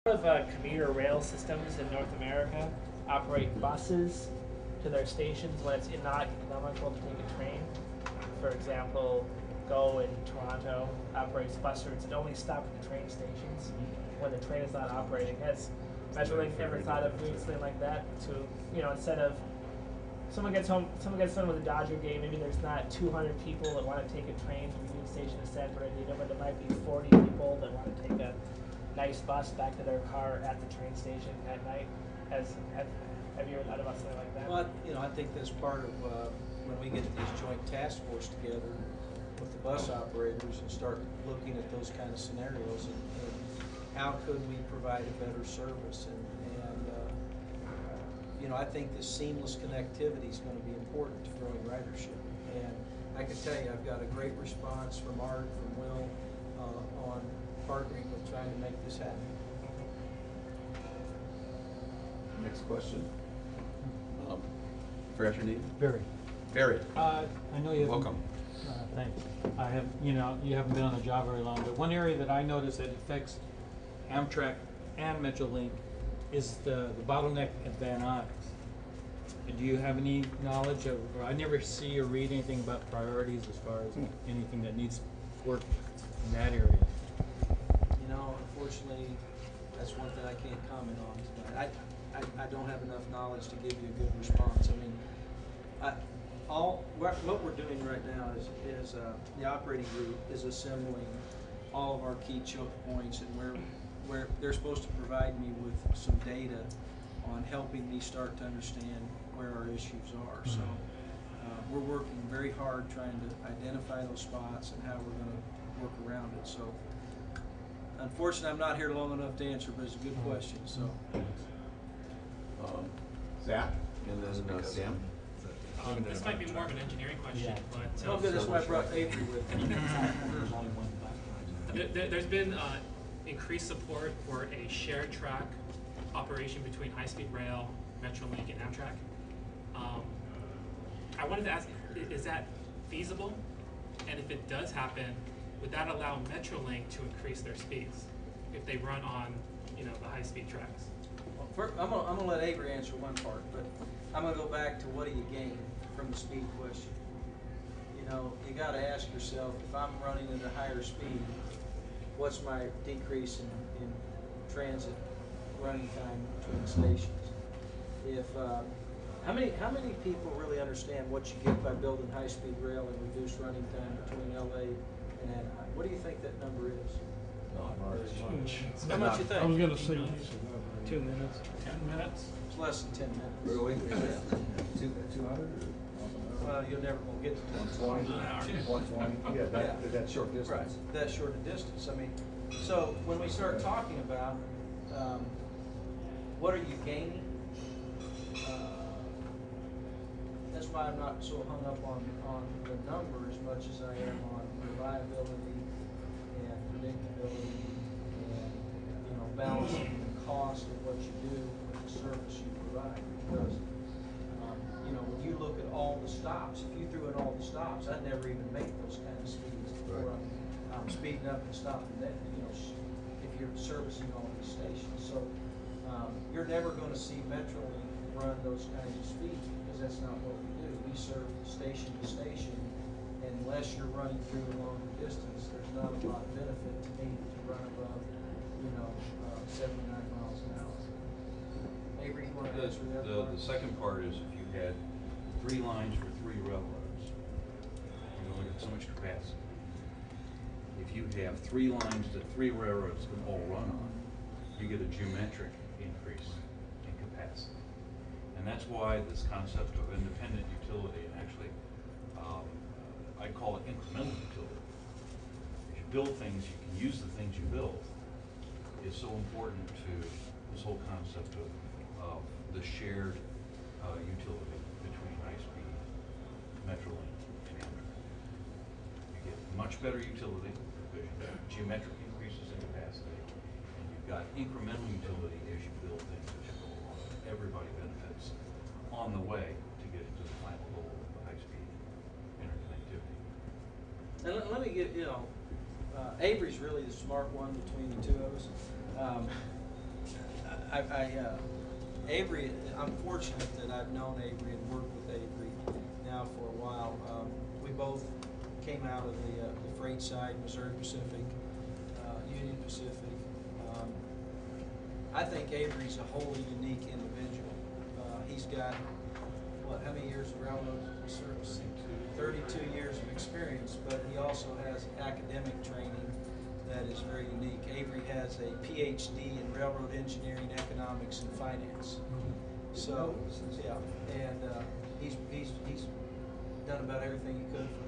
Of commuter rail systems in North America operate buses to their stations when it's not economical to take a train. For example, GO in Toronto operates bus routes that only stop at the train stations when the train is not operating. Has Metrolink ever thought of doing something like that to, instead of someone gets done with a Dodger game, maybe there's not 200 people that want to take a train from Union Station to San Bernardino, but there might be 40 people that want to take a nice bus back to their car at the train station at night. Have you ever thought about something like that? Well, I think that's part of when we get these joint task force together with the bus operators and start looking at those kind of scenarios and how could we provide a better service and I think this seamless connectivity is going to be important to growing ridership. And I can tell you, I've got a great response from Art, from Will, on partnering with trying to make this happen. Next question. Forgot your name? Barry. Barry. I know you haven't. Welcome. Thanks. I have, you haven't been on the job very long, but one area that I noticed that affects Amtrak and Metrolink is the bottleneck at Van Nuys. Do you have any knowledge of, or I never see or read anything about priorities as far as anything that needs work in that area? Unfortunately, that's one thing I can't comment on tonight. I don't have enough knowledge to give you a good response. I mean, what we're doing right now is the operating group is assembling all of our key choke points, and where they're supposed to provide me with some data on helping me start to understand where our issues are. So we're working very hard trying to identify those spots and how we're going to work around it. So unfortunately, I'm not here long enough to answer, but it's a good question. So Zach, and then Sam. This might be more of an engineering question, but oh, good. That's why I brought Avery with me. There's been increased support for a shared track operation between high-speed rail, Metrolink, and Amtrak. I wanted to ask, is that feasible? And if it does happen, would that allow Metrolink to increase their speeds if they run on, the high-speed tracks? Well, I'm gonna let Avery answer one part, but I'm gonna go back to what do you gain from the speed question. You got to ask yourself, if I'm running at a higher speed, what's my decrease in transit running time between stations? If how many people really understand what you get by building high-speed rail and reduced running time between LA and Anaheim? What do you think that number is? Not very much. How much you think? I was going to say 2 minutes. 10 minutes? It's less than 10 minutes. Really? 200 Well, you're never going to get to 120. 120. Yeah, that short distance. Right, that short a distance. I mean, so when we start talking about what are you gaining, that's why I'm not so hung up on the number as much as I am on reliability and predictability and balancing the cost of what you do with the service you provide. Because when you look at all the stops, if you threw in all the stops, I'd never even make those kind of speeds before I'm speeding up and stopping that, if you're servicing all these stations. So you're never going to see Metrolink run those kinds of speeds because that's not what we do. We serve station to station, and unless you're running through a longer distance, there's not a lot of benefit to me to run above 79 miles an hour. Avery, you want to answer that part? The second part is if you had 3 lines for 3 railroads, you're only got so much capacity. If you have 3 lines that 3 railroads can all run on, you get a geometric increase in capacity. And that's why this concept of independent utility, and actually I call it incremental utility. If you build things, you can use the things you build, is so important to this whole concept of the shared utility between high-speed, Metrolink, and Amtrak. You get much better utility because you've got geometric increases in capacity, and you've got incremental utility as you build things that you go along. Everybody benefits on the way to get to the final goal of the high-speed interconnectivity. And let me get, Avery's really the smart one between the two of us. Avery, I'm fortunate that I've known Avery and worked with Avery now for a while. We both came out of the freight side, Missouri Pacific, Union Pacific. I think Avery's a wholly unique individual. He's got, how many years of railroad service? 32 years of experience, but he also has academic training that is very unique. Avery has a PhD in railroad engineering, economics, and finance. So, yeah, and he's done about everything he could from